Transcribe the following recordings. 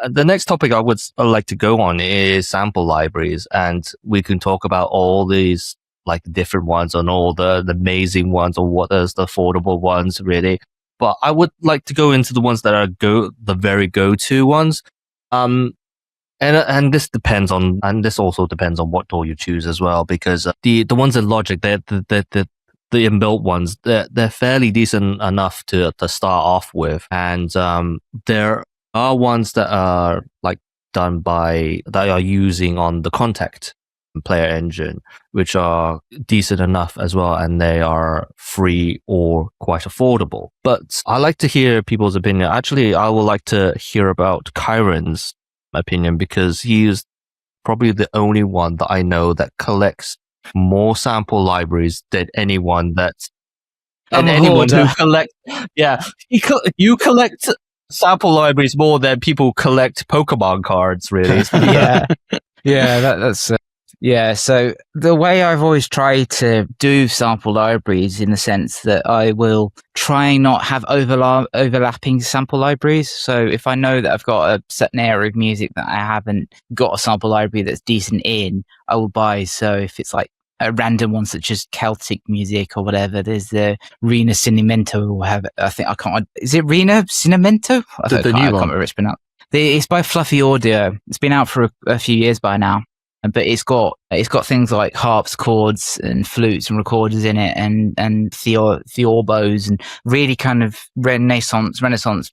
The next topic I would like to go on is sample libraries, and we can talk about all these like different ones and all the amazing ones, or what is the affordable ones really. But I would like to go into the ones that are the very go-to ones. And this depends on, and this also depends on what tool you choose as well, because the ones in Logic, the inbuilt ones, they're fairly decent enough to start off with, and there are ones that are like that are using on the Contact player engine, which are decent enough as well, and they are free or quite affordable. But I like to hear people's opinion. Actually, I would like to hear about Chiron's opinion, because he is probably the only one that I know that collects more sample libraries than anyone who collects. Yeah, you collect sample libraries more than people collect Pokemon cards, really. That's yeah. So the way I've always tried to do sample libraries, in the sense that I will try and not have overlapping sample libraries. So if I know that I've got a certain area of music that I haven't got a sample library that's decent in, I will buy. So if it's like a random one such as Celtic music or whatever, there's the Rena Cinemento, or is it Rena Cinemento? I can't remember it's pronounced. It's by Fluffy Audio. It's been out for a few years by now. But it's got things like harps, chords, and flutes and recorders in it, and theorbos, and really kind of Renaissance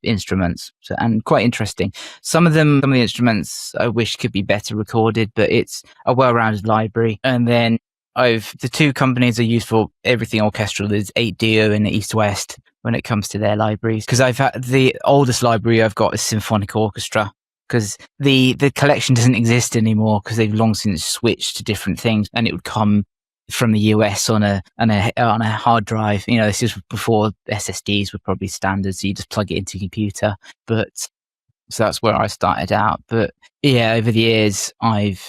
instruments, and quite interesting. Some of the instruments I wish could be better recorded, but it's a well-rounded library. And then the two companies I use for everything orchestral is 8Dio and East West when it comes to their libraries, because I've had the oldest library I've got is Symphonic Orchestra, because the collection doesn't exist anymore, because they've long since switched to different things, and it would come from the US on a hard drive. This is before SSDs were probably standard, so you just plug it into your computer. But so that's where I started out. But yeah, over the years I've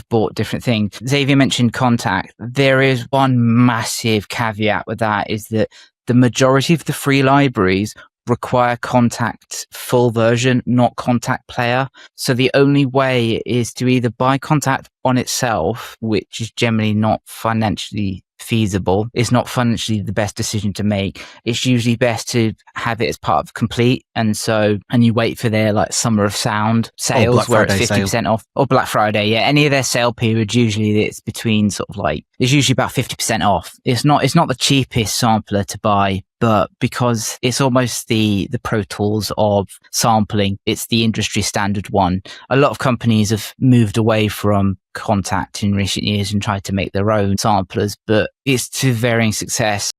bought different things. Xavier mentioned Contact. There is one massive caveat with that, is that the majority of the free libraries require Contact full version, not Contact player. So the only way is to either buy Contact on itself, which is generally not financially feasible. It's not financially the best decision to make. It's usually best to have it as part of Complete, and you wait for their like Summer of Sound sales, where it's 50% off, or Black Friday. Yeah, any of their sale periods, usually it's between it's usually about 50% off. It's not the cheapest sampler to buy, but because it's almost the Pro Tools of sampling, it's the industry standard one. A lot of companies have moved away from Contact in recent years and tried to make their own samplers, but it's to varying success.